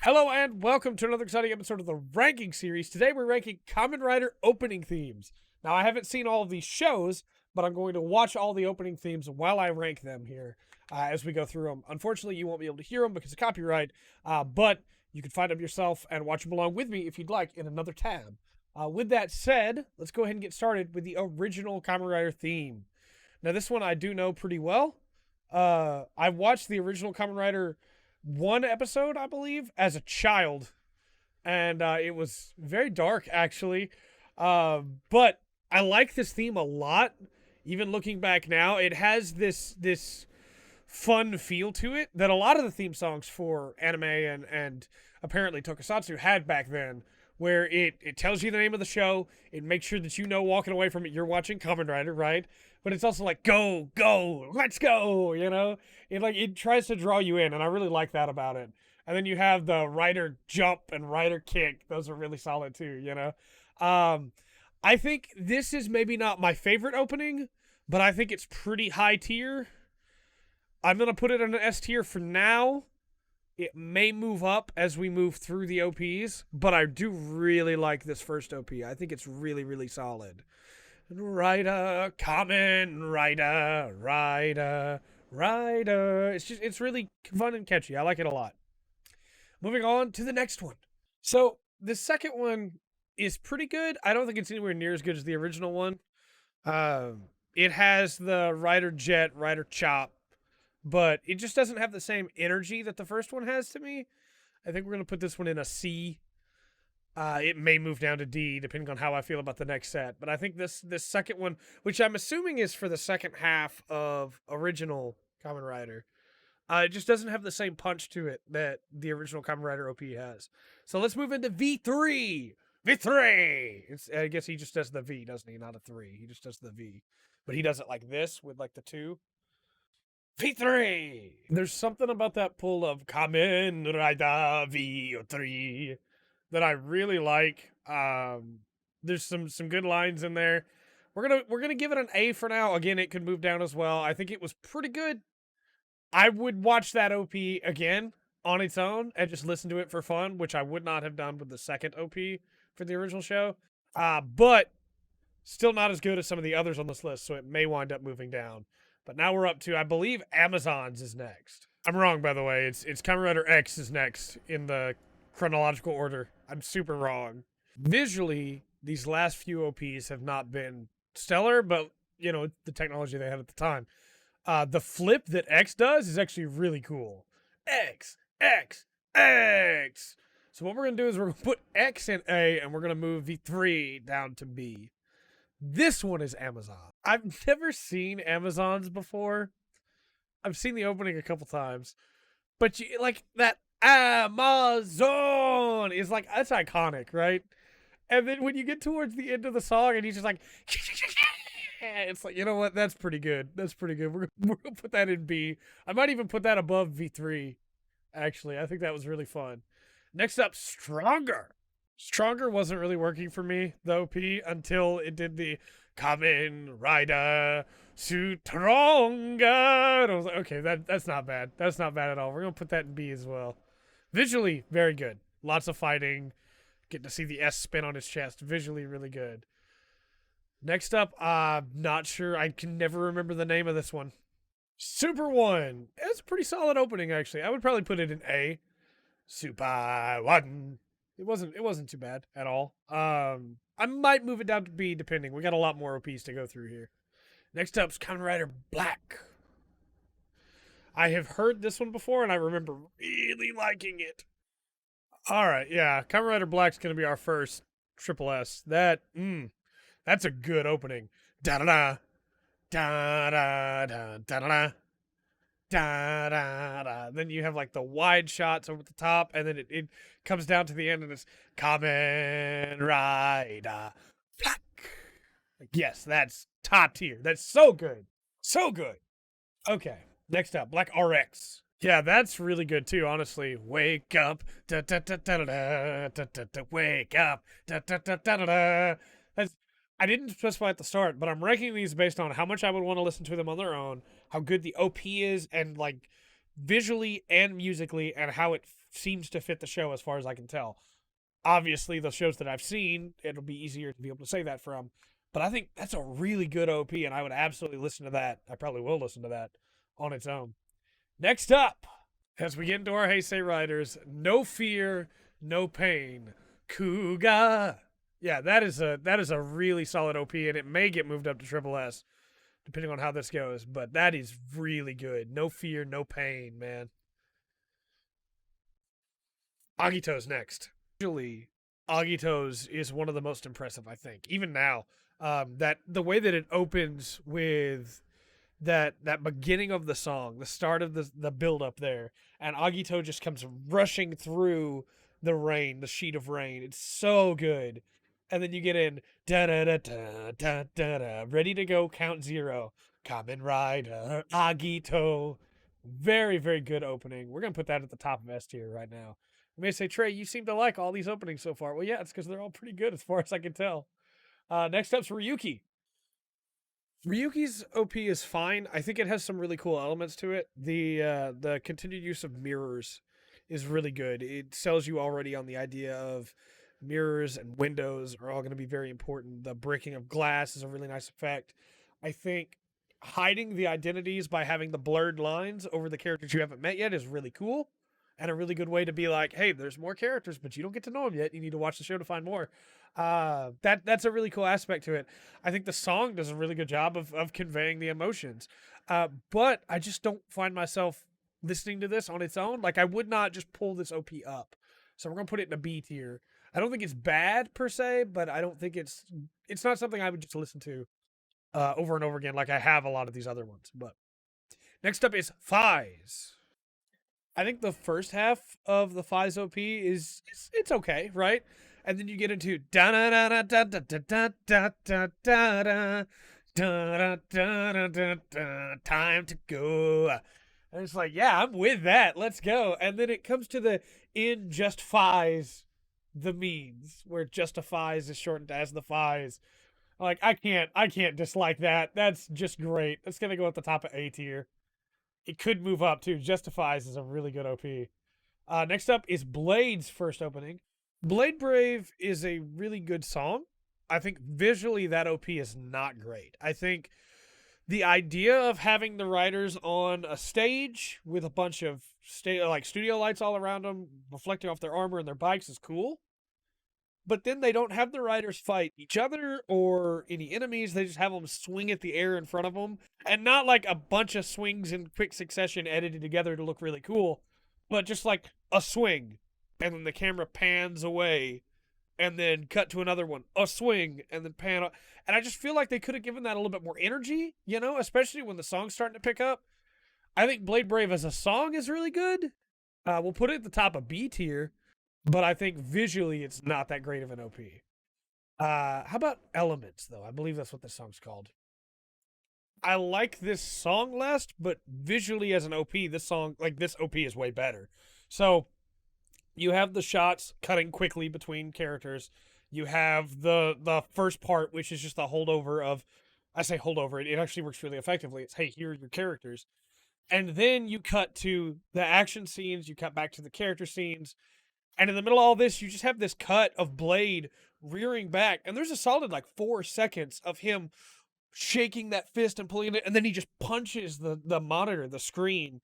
Hello and welcome to another exciting episode of the ranking series. Today we're ranking Kamen Rider opening themes. Now I haven't seen all of these shows, but I'm going to watch all the opening themes while I rank them here as we go through them. Unfortunately, you won't be able to hear them because of copyright, but you can find them yourself and watch them along with me if you'd like in another tab. With that said, let's go ahead and get started with the original Kamen Rider theme. Now this one I do know pretty well. I watched the original Kamen Rider one episode, I believe, as a child, and it was very dark, actually. But I like this theme a lot. Even looking back now, it has this fun feel to it that a lot of the theme songs for anime and apparently tokusatsu had back then, where it tells you the name of the show, it makes sure that you know walking away from it you're watching Kamen Rider, right? But it's also like, go, let's go, you know? It tries to draw you in, and I really like that about it. And then you have the Rider Jump and Rider Kick. Those are really solid too, you know? I think this is maybe not my favorite opening, but I think it's pretty high tier. I'm going to put it in an S tier for now. It may move up as we move through the OPs, but I do really like this first OP. I think it's really, really solid. Rider, Kamen Rider. It's really fun and catchy. I like it a lot. Moving on to the next one. So the second one is pretty good. I don't think it's anywhere near as good as the original one. It has the Rider Jet, Rider Chop, but it just doesn't have the same energy that the first one has to me. I think we're going to put this one in a C. It may move down to D depending on how I feel about the next set. But I think this second one, which I'm assuming is for the second half of original Kamen Rider, it just doesn't have the same punch to it that the original Kamen Rider OP has. So let's move into V3. V3! I guess he just does the V, doesn't he? Not a 3. He just does the V. But he does it like this with like the 2. V3! There's something about that pull of Kamen Rider V3 that I really like. There's some good lines in there. We're gonna give it an A for now. Again, it could move down as well. I think it was pretty good. I would watch that OP again on its own and just listen to it for fun, which I would not have done with the second OP for the original show. But still not as good as some of the others on this list, so it may wind up moving down. But now we're up to, I believe, Amazons is next. I'm wrong, by the way. It's Kamen Rider X is next in the chronological order. I'm super wrong. Visually, these last few OPs have not been stellar, but, you know, the technology they had at the time. The flip that X does is actually really cool. X. So what we're going to do is we're going to put X in A, and we're going to move V3 down to B. This one is Amazon. I've never seen Amazons before. I've seen the opening a couple times. But like that Amazon is like, that's iconic, right? And then when you get towards the end of the song and he's just like, it's like, you know what? That's pretty good. We're going to put that in B. I might even put that above V3, actually. I think that was really fun. Next up, Stronger. Stronger wasn't really working for me, the OP, until it did the Kamen Rider Stronger. And I was like, okay, that's not bad. That's not bad at all. We're going to put that in B as well. Visually, very good. Lots of fighting. Getting to see the S spin on his chest. Visually, really good. Next up, not sure. I can never remember the name of this one. Super 1. It's a pretty solid opening, actually. I would probably put it in A. Super 1. It wasn't too bad at all. I might move it down to B depending. We got a lot more OPs to go through here. Next up's Kamen Rider Black. I have heard this one before and I remember really liking it. Alright, yeah. Kamen Rider Black's gonna be our first triple S. That's a good opening. Da-da-da. Da-da-da. Da-da-da. Da-da-da. Then you have like the wide shots over the top, and then it comes down to the end and it's Kamen Rider Black. Like, yes, that's top tier. That's so good. So good. Okay, next up, Black RX. Yeah, that's really good too, honestly. Wake up. Da, da, da, da, da, da, da, da, da, wake up. Da, da, da, da, da, da. That's, I didn't specify at the start, but I'm ranking these based on how much I would want to listen to them on their own, how good the OP is, and like visually and musically, and how it seems to fit the show as far as I can tell. Obviously, the shows that I've seen, it'll be easier to be able to say that from. But I think that's a really good OP, and I would absolutely listen to that. I probably will listen to that on its own. Next up, as we get into our Heisei Riders, No Fear, No Pain, Kuga. Yeah, that is a really solid OP, and it may get moved up to Triple S, depending on how this goes. But that is really good. No Fear, No Pain, man. Agito's next. Usually, Agito's is one of the most impressive, I think. Even now, that the way that it opens with that beginning of the song, the start of the build up there, and Agito just comes rushing through the rain, the sheet of rain. It's so good. And then you get in da da da da da da da, ready to go, count zero. Kamen Rider Agito. Very, very good opening. We're gonna put that at the top of S tier right now. You may say, Trey, you seem to like all these openings so far. Well, yeah, it's because they're all pretty good as far as I can tell. Next up's Ryuki. Ryuki's OP is fine. I think it has some really cool elements to it. The continued use of mirrors is really good. It sells you already on the idea of mirrors and windows are all going to be very important. The breaking of glass is a really nice effect. I think hiding the identities by having the blurred lines over the characters you haven't met yet is really cool and a really good way to be like, hey, there's more characters, but you don't get to know them yet. You need to watch the show to find more. That's a really cool aspect to it. I think the song does a really good job of conveying the emotions. But I just don't find myself listening to this on its own. Like I would not just pull this OP up. So we're gonna put it in a B tier. I don't think it's bad per se, but I don't think it's not something I would just listen to over and over again like I have a lot of these other ones. But next up is Fies. I think the first half of the Fies OP is it's okay, right? And then you get into da da da da da da da da da da da da da da da, time to go. And it's like, yeah, I'm with that. Let's go. And then it comes to the in justifies the means, where justifies is shortened as the Fies. Like I can't dislike that. That's just great. That's gonna go at the top of A tier. It could move up too. Justifies is a really good OP. Next up is Blade's first opening. Blade Brave is a really good song. I think visually that OP is not great. I think the idea of having the riders on a stage with a bunch of studio lights all around them, reflecting off their armor and their bikes is cool. But then they don't have the riders fight each other or any enemies. They just have them swing at the air in front of them. And not like a bunch of swings in quick succession edited together to look really cool, but just like a swing. And then the camera pans away and then cut to another one, a swing, and then pan up. And I just feel like they could have given that a little bit more energy, especially when the song's starting to pick up. I think Blade Brave as a song is really good. We'll put it at the top of B tier, but I think visually it's not that great of an OP. How about Elements, though? I believe that's what this song's called. I like this song less, but visually as an OP, this OP is way better. So you have the shots cutting quickly between characters. You have the first part, which is just the holdover of, I say holdover, it actually works really effectively. It's, hey, here are your characters. And then you cut to the action scenes, you cut back to the character scenes, and in the middle of all this, you just have this cut of Blade rearing back, and there's a solid 4 seconds of him shaking that fist and pulling it, and then he just punches the monitor, the screen,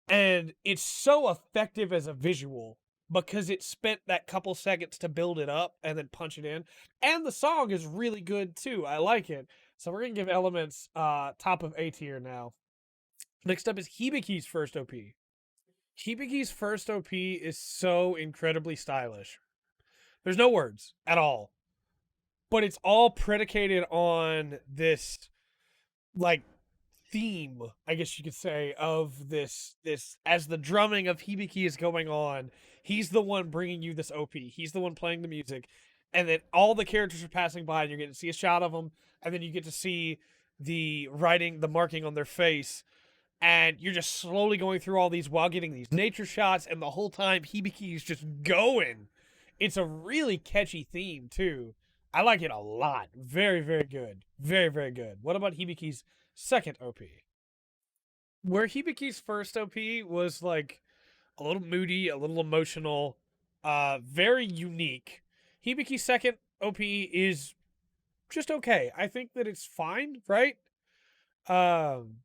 and it's so effective as a visual because it spent that couple seconds to build it up and then punch it in. And the song is really good too. I like it. So we're gonna give Elements top of A tier now. Next up is Hibiki's first OP. Hibiki's first OP is so incredibly stylish. There's no words at all. But it's all predicated on this theme, I guess you could say, of this as the drumming of Hibiki is going on, he's the one bringing you this OP. He's the one playing the music, and then all the characters are passing by, and you're getting to see a shot of them, and then you get to see the writing, the marking on their face, and you're just slowly going through all these while getting these nature shots, and the whole time Hibiki is just going. It's a really catchy theme too. I like it a lot. Very, very good. Very, very good. What about Hibiki's second OP? Where Hibiki's first OP was a little moody, a little emotional, very unique. Hibiki's second OP is just okay. I think that it's fine, right? Um,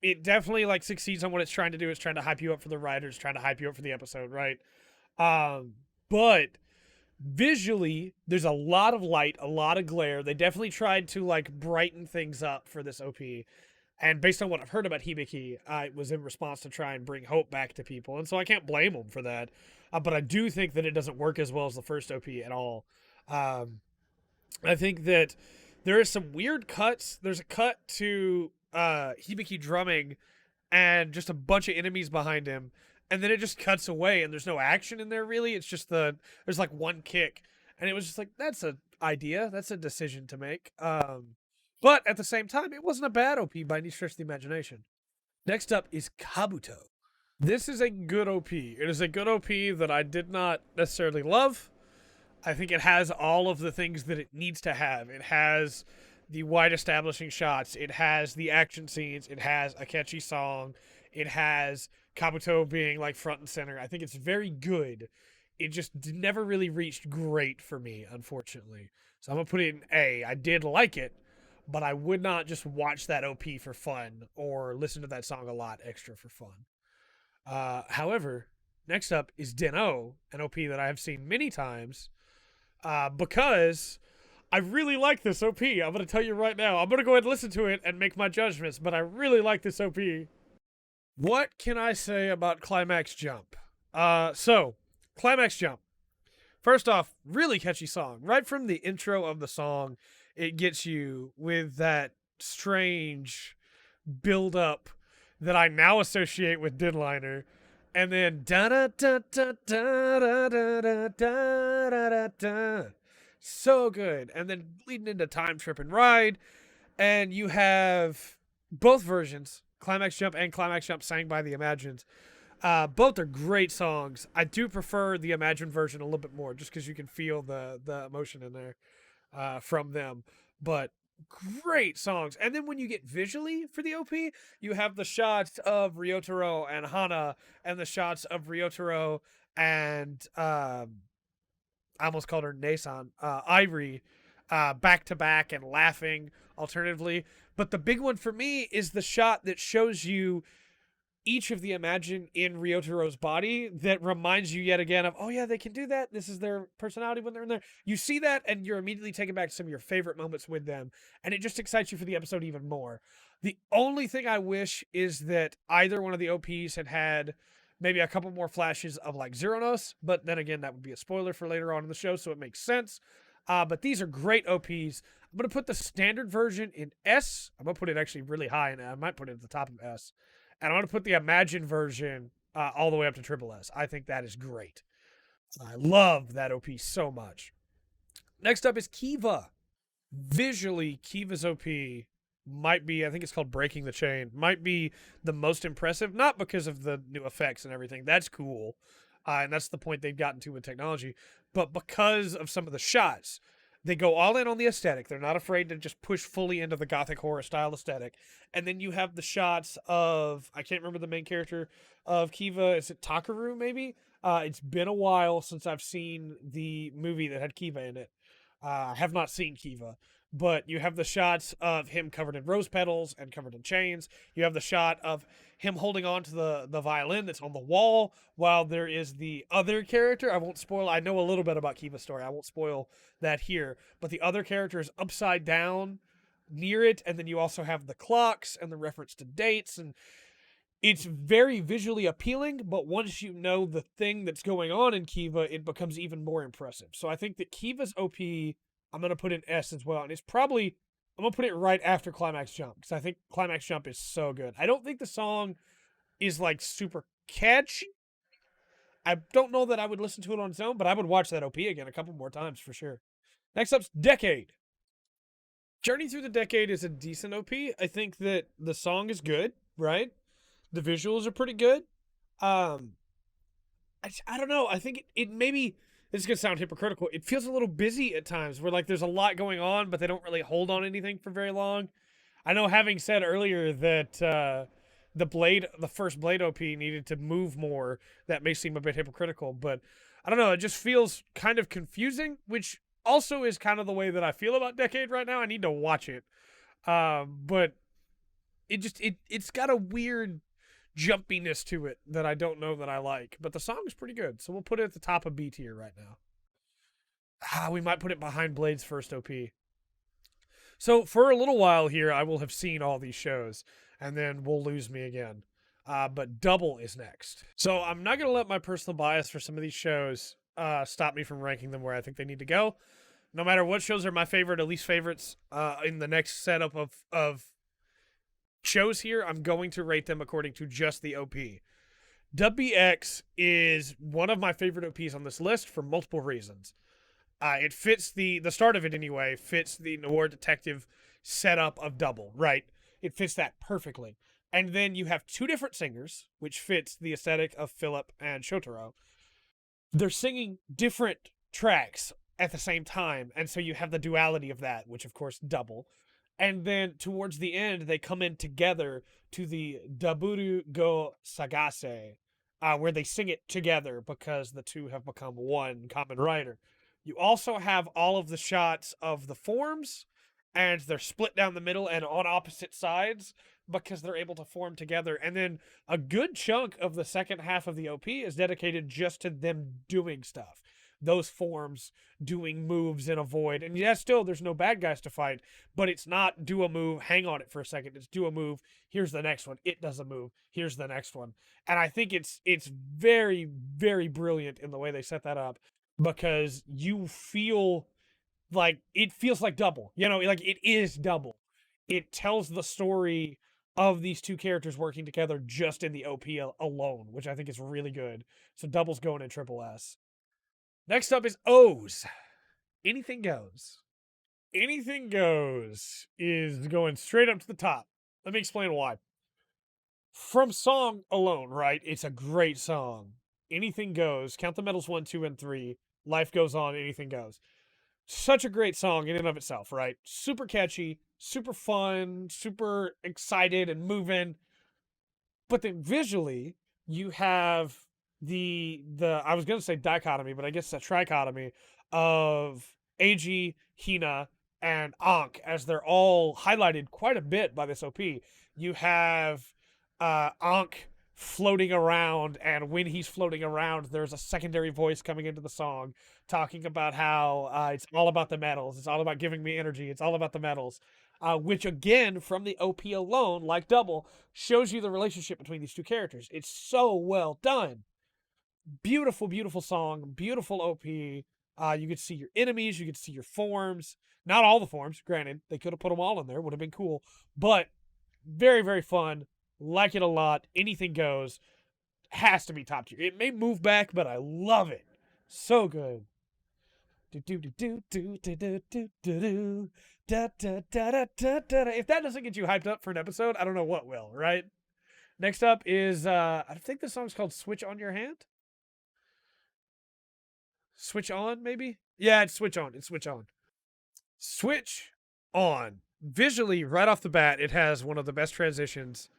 it definitely like succeeds on what it's trying to do. It's trying to hype you up for the writers, trying to hype you up for the episode, right? But visually, there's a lot of light, a lot of glare. They definitely tried to like brighten things up for this OP. And based on what I've heard about Hibiki, it was in response to try and bring hope back to people. And so I can't blame them for that. But I do think that it doesn't work as well as the first OP at all. Um, I think that there is some weird cuts. There's a cut to Hibiki drumming and just a bunch of enemies behind him. And then it just cuts away and there's no action in there really. It's just there's like one kick. And it was just like, that's an idea. That's a decision to make. But at the same time, it wasn't a bad OP by any stretch of the imagination. Next up is Kabuto. This is a good OP. It is a good OP that I did not necessarily love. I think it has all of the things that it needs to have. It has the wide establishing shots. It has the action scenes. It has a catchy song. It has Kabuto being like front and center. I think it's very good. It just never really reached great for me, unfortunately. So I'm going to put it in A. I did like it, but I would not just watch that OP for fun or listen to that song a lot extra for fun. However, next up is Denno, an OP that I have seen many times because I really like this OP. I'm going to tell you right now. I'm going to go ahead and listen to it and make my judgments, but I really like this OP. What can I say about Climax Jump? So, Climax Jump. First off, really catchy song. Right from the intro of the song, it gets you with that strange build up that I now associate with Deadliner. And then da da da da da da da da da da da. So good. And then leading into Time Trip and Ride. And you have both versions, Climax Jump and Climax Jump sang by the Imagines. Both are great songs. I do prefer the Imagine version a little bit more just because you can feel the emotion in there from them. But great songs. And then when you get visually for the OP, you have the shots of Ryotaro and Hana and the shots of Ryotaro and I almost called her Nason, Ivory, back to back and laughing alternatively. But the big one for me is the shot that shows you each of the Imagine in Ryotaro's body that reminds you yet again of, oh yeah, they can do that. This is their personality when they're in there. You see that and you're immediately taken back to some of your favorite moments with them. And it just excites you for the episode even more. The only thing I wish is that either one of the OPs had maybe a couple more flashes of like Zeronos, but then again, that would be a spoiler for later on in the show, so it makes sense. But these are great OPs. I'm going to put the standard version in S. I'm going to put it actually really high, and I might put it at the top of S. And I'm going to put the Imagine version all the way up to Triple S. I think that is great. I love that OP so much. Next up is Kiva. Visually, Kiva's OP might be, I think it's called Breaking the Chain, might be the most impressive, not because of the new effects and everything. That's cool. And that's the point they've gotten to with technology, but because of some of the shots. They go all in on the aesthetic. They're not afraid to just push fully into the gothic horror style aesthetic. And then you have the shots of, I can't remember the main character of Kiva. Is it Takaru, maybe? It's been a while since I've seen the movie that had Kiva in it. I have not seen Kiva. But you have the shots of him covered in rose petals and covered in chains. You have the shot of him holding on to the violin that's on the wall while there is the other character. I won't spoil. I know a little bit about Kiva's story. I won't spoil that here. But the other character is upside down near it. And then you also have the clocks and the reference to dates. And it's very visually appealing. But once you know the thing that's going on in Kiva, it becomes even more impressive. So I think that Kiva's OP, I'm going to put in S as well. And it's probably, I'm going to put it right after Climax Jump because I think Climax Jump is so good. I don't think the song is like super catchy. I don't know that I would listen to it on its own, but I would watch that OP again a couple more times for sure. Next up's Decade. Journey Through the Decade is a decent OP. I think that the song is good, right? The visuals are pretty good. I don't know. I think it maybe, this is going to sound hypocritical. It feels a little busy at times where like there's a lot going on, but they don't really hold on anything for very long. I know having said earlier that the first Blade OP needed to move more. That may seem a bit hypocritical, but I don't know. It just feels kind of confusing, which also is kind of the way that I feel about Decade right now. I need to watch it, but it's got a weird jumpiness to it that I don't know that I like. But the song is pretty good, so we'll put it at the top of B tier right now. We might put it behind Blade's first OP. So for a little while here, I will have seen all these shows, and then we'll lose me again. But Double is next. So I'm not going to let my personal bias for some of these shows stop me from ranking them where I think they need to go. No matter what shows are my favorite or least favorites in the next setup of shows here, I'm going to rate them according to just the OP. WBX is one of my favorite OPs on this list for multiple reasons. It fits the start of it anyway, fits the noir detective setup of Double, right? It fits that perfectly. And then you have two different singers, which fits the aesthetic of Philip and Shotaro. They're singing different tracks at the same time, and so you have the duality of that, which of course Double. And then towards the end, they come in together to the Daburu go Sagase, where they sing it together because the two have become one Kamen Rider. You also have all of the shots of the forms, and they're split down the middle and on opposite sides because they're able to form together. And then a good chunk of the second half of the OP is dedicated just to them doing stuff. Those forms doing moves in a void. And yeah, still, there's no bad guys to fight, but it's not do a move, hang on it for a second. It's do a move, here's the next one. It does a move, here's the next one. And I think it's very, very brilliant in the way they set that up because you feel like it feels like Double. You know, like it is Double. It tells the story of these two characters working together just in the OP alone, which I think is really good. So Double's going in triple S. Next up is O's. Anything Goes. Anything Goes is going straight up to the top. Let me explain why. From song alone, right? It's a great song. Anything Goes. Count the Medals 1, 2, and 3. Life Goes On. Anything Goes. Such a great song in and of itself, right? Super catchy, super fun, super excited and moving. But then visually, you have the I was gonna say dichotomy, but I guess it's a trichotomy of Eiji, Hina, and Ankh, as they're all highlighted quite a bit by this OP. You have Ankh floating around, and when he's floating around, there's a secondary voice coming into the song talking about how it's all about the medals, it's all about giving me energy, it's all about the medals. Which again, from the OP alone, like Double, shows you the relationship between these two characters. It's so well done. Beautiful, beautiful song, beautiful OP. You could see your enemies, you could see your forms. Not all the forms, granted. They could have put them all in there, would have been cool. But very, very fun. Like it a lot. Anything Goes. Has to be top tier. It may move back, but I love it. So good. If that doesn't get you hyped up for an episode, I don't know what will, right? Next up is I think the song's called Switch On Your Hand. Switch On, maybe? Yeah, it's Switch On. It's Switch On. Switch On. Visually, right off the bat, it has one of the best transitions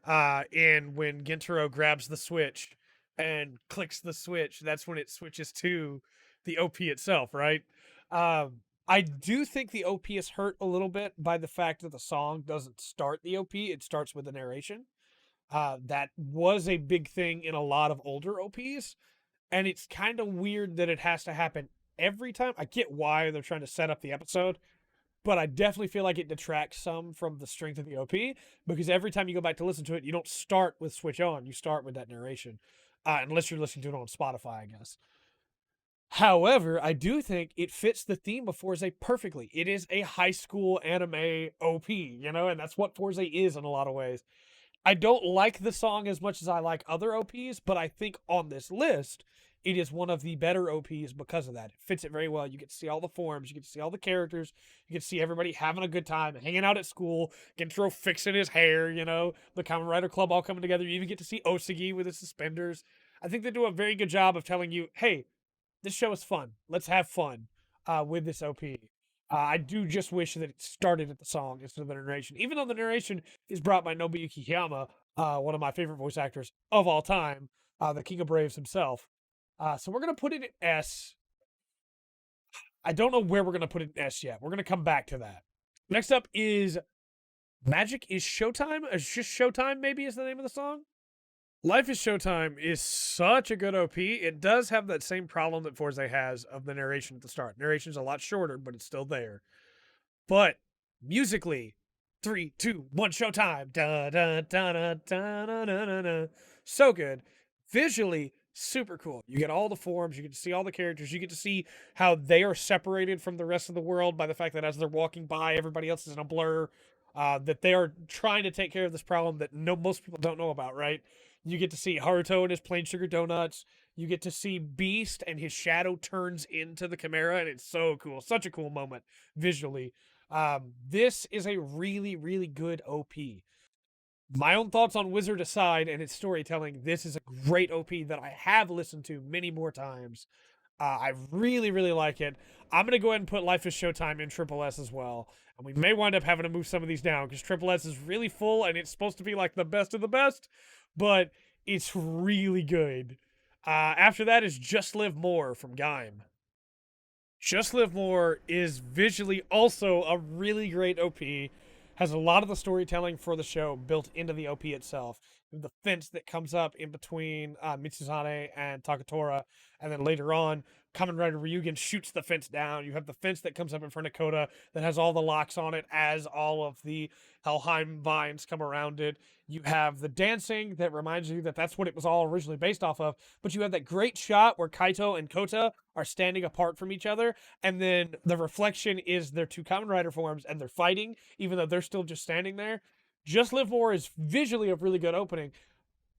in when Gentaro grabs the switch and clicks the switch. That's when it switches to the OP itself, right? I do think the OP is hurt a little bit by the fact that the song doesn't start the OP, it starts with the narration. That was a big thing in a lot of older OPs, and it's kind of weird that it has to happen every time. I get why they're trying to set up the episode, but I definitely feel like it detracts some from the strength of the OP because every time you go back to listen to it, you don't start with Switch On, you start with that narration. Unless you're listening to it on Spotify, I guess. However, I do think it fits the theme of Forza perfectly. It is a high school anime OP, you know, and that's what Forza is in a lot of ways. I don't like the song as much as I like other OPs, but I think on this list, it is one of the better OPs because of that. It fits it very well. You get to see all the forms, you get to see all the characters, you get to see everybody having a good time, hanging out at school, Gentaro fixing his hair, you know, the Kamen Rider Club all coming together. You even get to see Osagi with his suspenders. I think they do a very good job of telling you, hey, this show is fun. Let's have fun with this OP. I do just wish that it started at the song instead of the narration. Even though the narration is brought by Nobuyuki Hiyama, one of my favorite voice actors of all time, the King of Braves himself. So we're gonna put it in S. I don't know where we're gonna put it in S yet. We're gonna come back to that. Next up is Magic is Showtime. It's just Showtime, maybe is the name of the song. Life is Showtime is such a good OP. It does have that same problem that Forza has of the narration at the start. Narration's a lot shorter, but it's still there. But musically, 3, 2, 1, Showtime. Da, da, da, da, da, da, da, da. So good. Visually, super cool. You get all the forms, you get to see all the characters, you get to see how they are separated from the rest of the world by the fact that as they're walking by, everybody else is in a blur. That they are trying to take care of this problem that most people don't know about, right? You get to see Haruto and his plain sugar donuts. You get to see Beast and his shadow turns into the Chimera, and it's so cool. Such a cool moment visually. This is a really, really good OP. My own thoughts on Wizard aside and its storytelling, this is a great OP that I have listened to many more times. I really, really like it. I'm going to go ahead and put Life is Showtime in Triple S as well. And we may wind up having to move some of these down because Triple S is really full and it's supposed to be like the best of the best, but it's really good. After that is Just Live More from Gaim. Just Live More is visually also a really great OP. Has a lot of the storytelling for the show built into the OP itself. The fence that comes up in between Mitsuzane and Takatora, and then later on, Kamen Rider Ryugen shoots the fence down. You have the fence that comes up in front of Koda that has all the locks on it as all of the Helheim vines come around it. You have the dancing that reminds you that that's what it was all originally based off of. But you have that great shot where Kaito and Kota are standing apart from each other, and then the reflection is their two Kamen Rider forms, and they're fighting, even though they're still just standing there. Just Live More is visually a really good opening.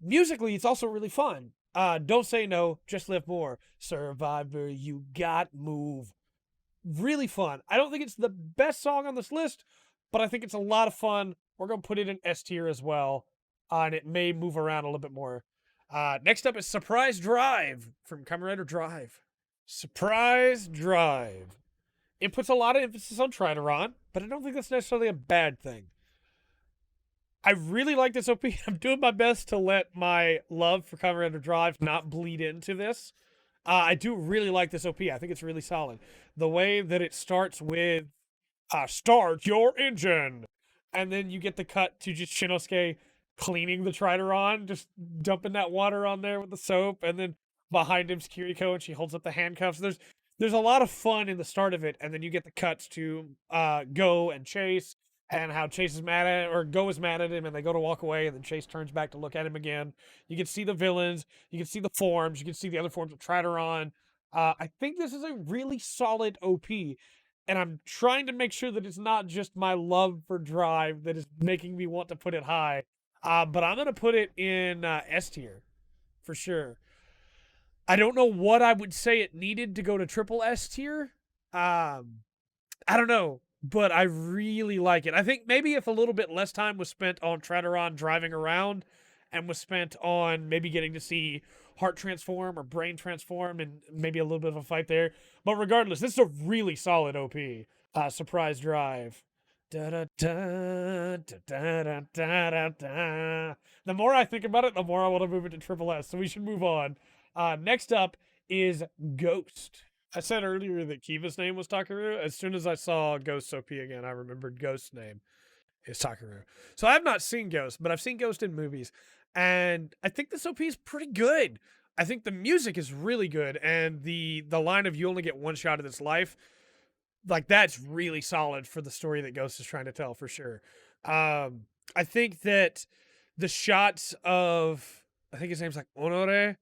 Musically, it's also really fun. Don't Say No, Just Live More. Survivor, You Got Move. Really fun. I don't think it's the best song on this list, but I think it's a lot of fun. We're going to put it in S tier as well, and it may move around a little bit more. Next up is Surprise Drive from Kamen Rider Drive. Surprise Drive. It puts a lot of emphasis on Trideron, but I don't think that's necessarily a bad thing. I really like this OP. I'm doing my best to let my love for Kamen Rider Drive not bleed into this. I do really like this OP. I think it's really solid. The way that it starts with start your engine, and then you get the cut to just Shinosuke cleaning the Trideron, just dumping that water on there with the soap, and then behind him's Kiriko and she holds up the handcuffs. There's a lot of fun in the start of it, and then you get the cuts to Go and Chase, and how Chase is mad at or Go is mad at him, and they go to walk away, and then Chase turns back to look at him again. You can see the villains, you can see the forms, you can see the other forms of Trideron. I think this is a really solid OP, and I'm trying to make sure that it's not just my love for Drive that is making me want to put it high. But I'm gonna put it in S tier for sure. I don't know what I would say it needed to go to triple S tier. I don't know, but I really like it. I think maybe if a little bit less time was spent on Trideron driving around and was spent on maybe getting to see Heart transform or Brain transform and maybe a little bit of a fight there. But regardless, this is a really solid OP. Surprise Drive. Da, da, da, da, da, da, da, da. The more I think about it, the more I want to move it to triple S. So we should move on. Next up is Ghost. I said earlier that Kiva's name was Takaru. As soon as I saw Ghost OP again, I remembered Ghost's name is Takaru. So I have not seen Ghost, but I've seen Ghost in movies. And I think this OP is pretty good. I think the music is really good. And the line of you only get one shot of this life, like that's really solid for the story that Ghost is trying to tell for sure. I think that the shots of, I think his name's like Honore,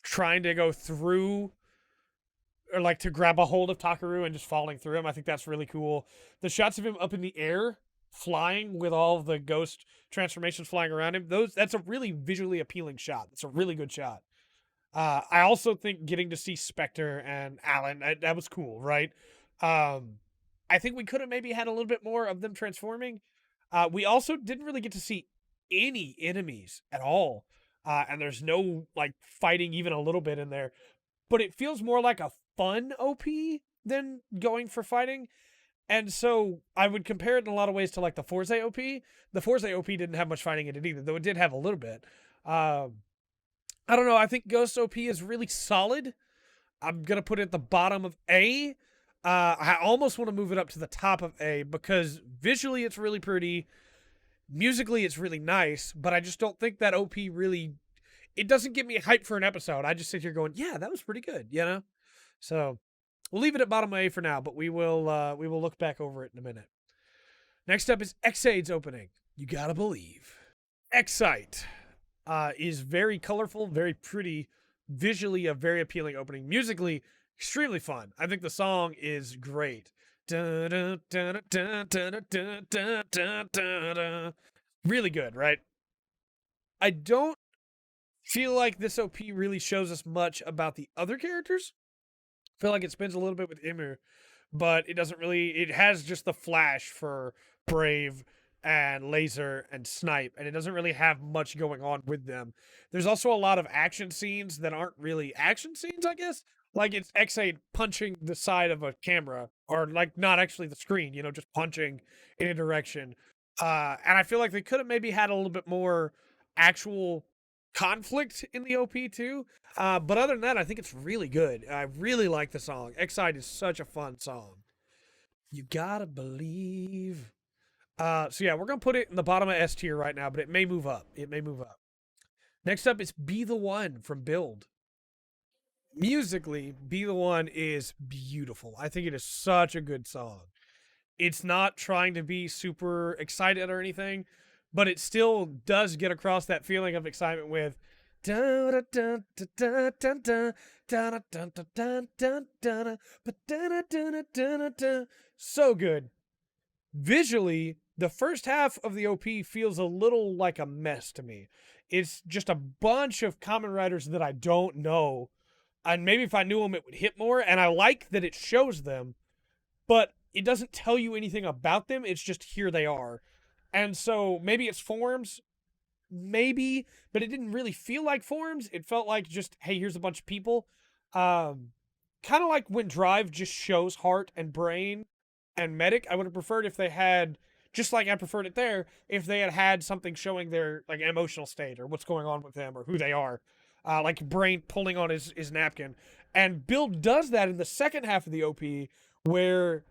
trying to go through or like to grab a hold of Takaru and just falling through him. I think that's really cool. The shots of him up in the air, flying with all of the ghost transformations flying around him, that's a really visually appealing shot. It's a really good shot. I also think getting to see Spectre and Alan, that was cool, right? I think we could have maybe had a little bit more of them transforming. We also didn't really get to see any enemies at all. And there's no like fighting even a little bit in there. But it feels more like a fun OP than going for fighting. And so I would compare it in a lot of ways to like the Forza OP. The Forza OP didn't have much fighting in it either, though it did have a little bit. I don't know. I think Ghost OP is really solid. I'm gonna put it at the bottom of A. I almost want to move it up to the top of A because visually it's really pretty, musically it's really nice, but I just don't think that OP really. It doesn't get me hyped for an episode. I just sit here going, "Yeah, that was pretty good," you know. So we'll leave it at bottom of A for now, but we will look back over it in a minute. Next up is Xaid's opening. You gotta believe. Excite is very colorful, very pretty, visually a very appealing opening. Musically, extremely fun. I think the song is great. Really good, right? I don't feel like this OP really shows us much about the other characters. I feel like it spends a little bit with Ymir, but it doesn't really. It has just the flash for Brave and Laser and Snipe, and it doesn't really have much going on with them. There's also a lot of action scenes that aren't really action scenes, I guess. Like it's X8 punching the side of a camera, or like not actually the screen, just punching in a direction. And I feel like they could have maybe had a little bit more actual conflict in the OP too. But other than that, I think it's really good. I really like the song. Excite is such a fun song. You gotta believe. So yeah, we're gonna put it in the bottom of S tier right now, but it may move up. It may move up. Next up is Be the One from Build. Musically, Be the One is beautiful. I think it is such a good song. It's not trying to be super excited or anything, but it still does get across that feeling of excitement with so good. Visually, the first half of the OP feels a little like a mess to me. It's just a bunch of Kamen Riders that I don't know. And maybe if I knew them, it would hit more. And I like that it shows them, but it doesn't tell you anything about them. It's just here they are. And so maybe it's forms, maybe, but it didn't really feel like forms. It felt like just, hey, here's a bunch of people. Kind of like when Drive just shows heart and brain and medic. I would have preferred if they had, just like I preferred it there, if they had something showing their like emotional state or what's going on with them or who they are. Like brain pulling on his napkin. And Build does that in the second half of the OP where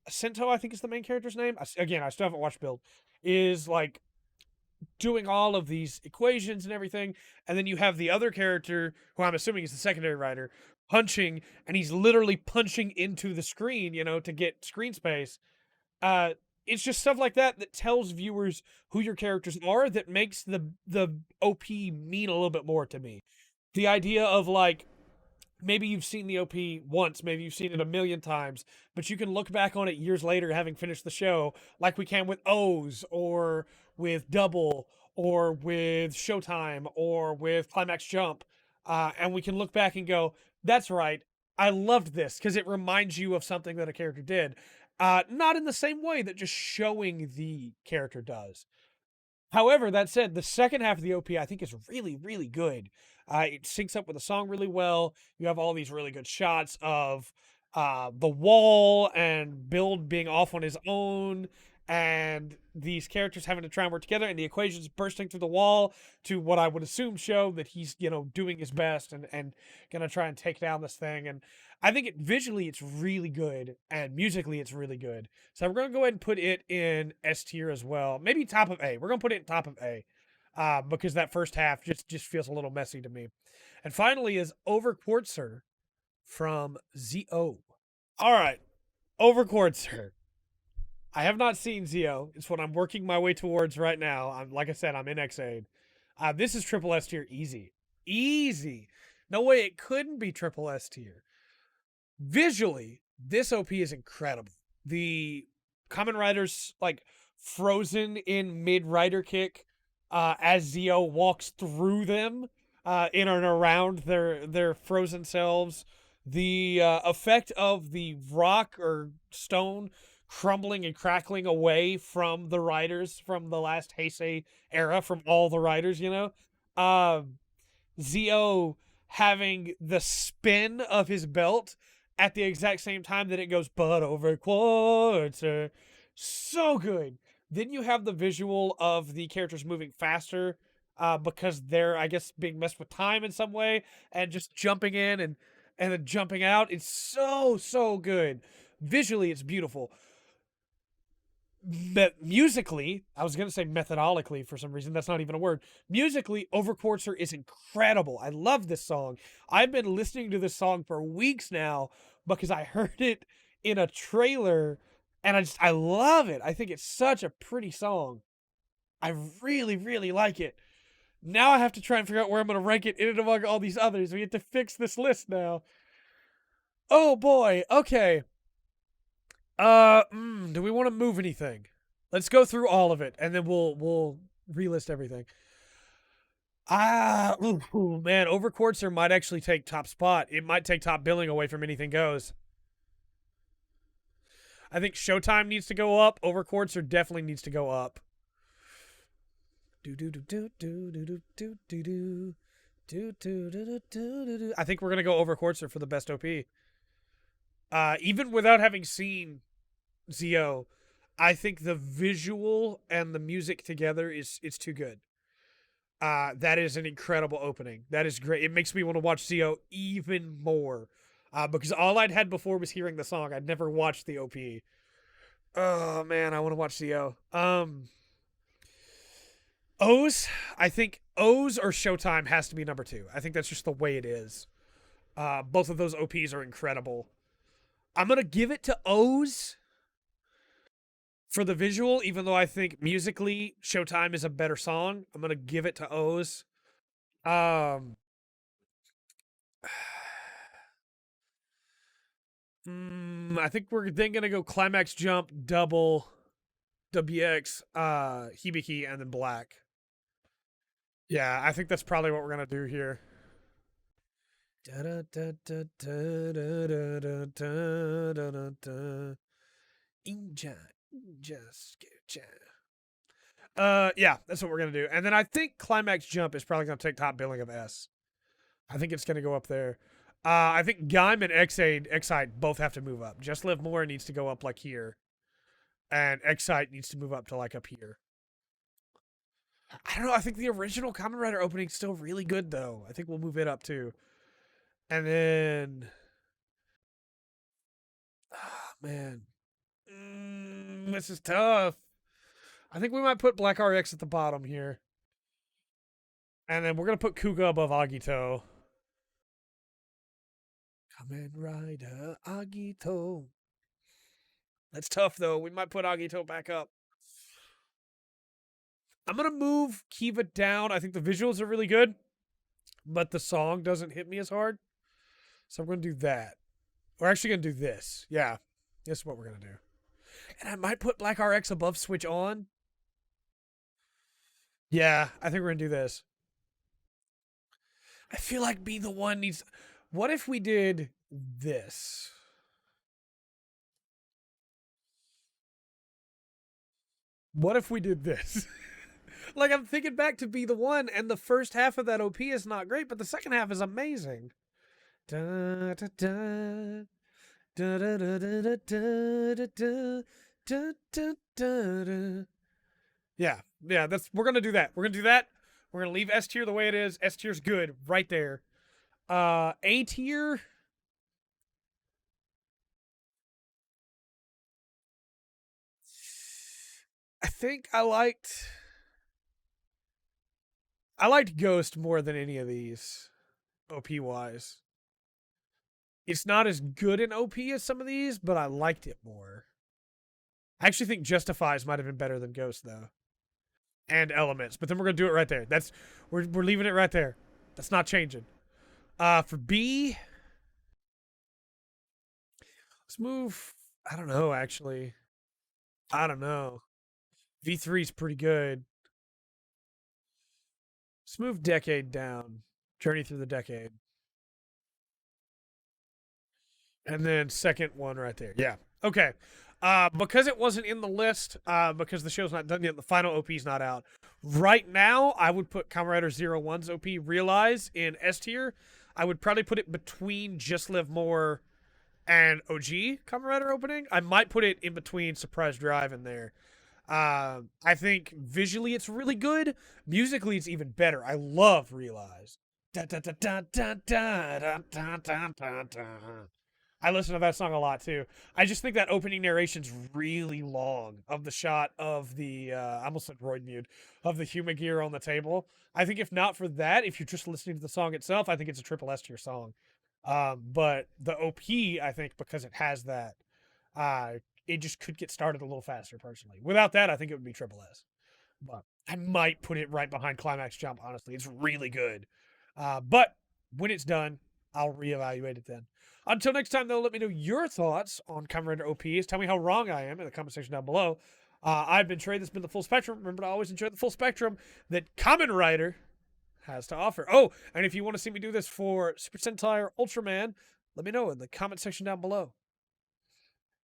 Sento, I think is the main character's name. Again, I still haven't watched Build. Is like doing all of these equations and everything, and then you have the other character, who I'm assuming is the secondary writer, punching, and he's literally punching into the screen, to get screen space. It's just stuff like that that tells viewers who your characters are, that makes the OP mean a little bit more to me. The idea of like, maybe you've seen the OP once, maybe you've seen it a million times, but you can look back on it years later, having finished the show, like we can with O's or with Double or with Showtime or with Climax Jump. And we can look back and go, that's right, I loved this because it reminds you of something that a character did. Not in the same way that just showing the character does. However, that said, the second half of the OP I think is really, really good. It syncs up with the song really well. You have all these really good shots of the wall and Build being off on his own, and these characters having to try and work together, and the equations bursting through the wall to what I would assume show that he's, doing his best and gonna try and take down this thing. And I think visually it's really good, and musically it's really good. So we're gonna go ahead and put it in S tier as well. Maybe top of A. We're gonna put it in top of A. Because that first half just feels a little messy to me. And finally is Over Quartzer from ZO. All right, Over Quartzer. I have not seen ZO. It's what I'm working my way towards right now. Like I said, I'm in Xaid. This is triple S tier easy. Easy. No way it couldn't be triple S tier. Visually, this OP is incredible. The Kamen Riders like frozen in mid rider kick as Zio walks through them in and around their frozen selves. The effect of the rock or stone crumbling and crackling away from the riders from the last Heisei era, from all the riders, Zio having the spin of his belt at the exact same time that it goes, but over quarter. So good. Then you have the visual of the characters moving faster because they're, I guess, being messed with time in some way and just jumping in and then jumping out. It's so, so good. Visually, it's beautiful. Musically, I was going to say methodologically for some reason. That's not even a word. Musically, Overquartzer is incredible. I love this song. I've been listening to this song for weeks now because I heard it in a trailer and I love it. I think it's such a pretty song. I really, really like it. Now I have to try and figure out where I'm going to rank it in and among all these others. We have to fix this list now. Oh boy. Okay. Do we want to move anything? Let's go through all of it, and then we'll relist everything. Man, Overquartzer might actually take top spot. It might take top billing away from Anything Goes. I think Showtime needs to go up. Overquartzer definitely needs to go up. I think we're gonna go Overquartzer for the best OP. Even without having seen Zio, I think the visual and the music together is too good. That is an incredible opening. That is great. It makes me want to watch Zio even more. Because all I'd had before was hearing the song. I'd never watched the OP. Oh man, I want to watch Zio. O's, I think O's or Showtime has to be number 2. I think that's just the way it is. Both of those OPs are incredible. I'm going to give it to O's for the visual, even though I think musically Showtime is a better song. I'm going to give it to O's. I think we're then going to go Climax Jump, Double, WX, Hibiki, and then Black. Yeah, I think that's probably what we're going to do here. Yeah, that's what we're gonna do. And then I think Climax Jump is probably gonna take top billing of S. I think it's gonna go up there. I think Gaim and Excite both have to move up. Just Live More needs to go up like here. And Excite needs to move up to like up here. I don't know. I think the original Kamen Rider opening is still really good though. I think we'll move it up too. And then, man, this is tough. I think we might put Black RX at the bottom here. And then we're going to put Kuga above Agito. Kamen Rider Agito. That's tough, though. We might put Agito back up. I'm going to move Kiva down. I think the visuals are really good, but the song doesn't hit me as hard. So I'm going to do that. We're actually going to do this. Yeah, this is what we're going to do. And I might put Black RX above Switch On. Yeah, I think we're going to do this. I feel like Be the One needs... What if we did this? What if we did this? Like, I'm thinking back to Be the One, and the first half of that OP is not great, but the second half is amazing. Da, da, da. Da, da, da, da, da, da, da, da, da, da, da. Yeah, we're gonna do that. We're gonna do that. We're gonna leave S tier the way it is. S tier's good, right there. A tier. I think I liked Ghost more than any of these, OP wise. It's not as good in OP as some of these, but I liked it more. I actually think Justifies might have been better than Ghost though. And Elements, but then we're gonna do it right there. We're leaving it right there. That's not changing. For B, let's move. I don't know, actually. I don't know. V3 is pretty good. Let's move Decade down. Journey Through the Decade. And then second one right there. Yeah. Okay. Because it wasn't in the list, because the show's not done yet, the final OP's not out. Right now, I would put Kamen Rider 01's OP Realize in S tier. I would probably put it between Just Live More and OG Kamen Rider opening. I might put it in between Surprise Drive and there. I think visually it's really good. Musically, it's even better. I love Realize. Da, da, da, da, da, da, da, da, da, da, da. I listen to that song a lot too. I just think that opening narration's really long of the shot of the I almost said Roid Mute of the Huma gear on the table. I think if not for that, if you're just listening to the song itself, I think it's a triple S tier song. But the OP, I think because it has that, uh, it just could get started a little faster personally. Without that, I think it would be triple S. But I might put it right behind Climax Jump, honestly. It's really good. But when it's done, I'll reevaluate it then. Until next time, though, let me know your thoughts on Kamen Rider OPs. Tell me how wrong I am in the comment section down below. I've been Trey. This has been the Full Spectrum. Remember to always enjoy the full spectrum that Kamen Rider has to offer. Oh, and if you want to see me do this for Super Sentai or Ultraman, let me know in the comment section down below.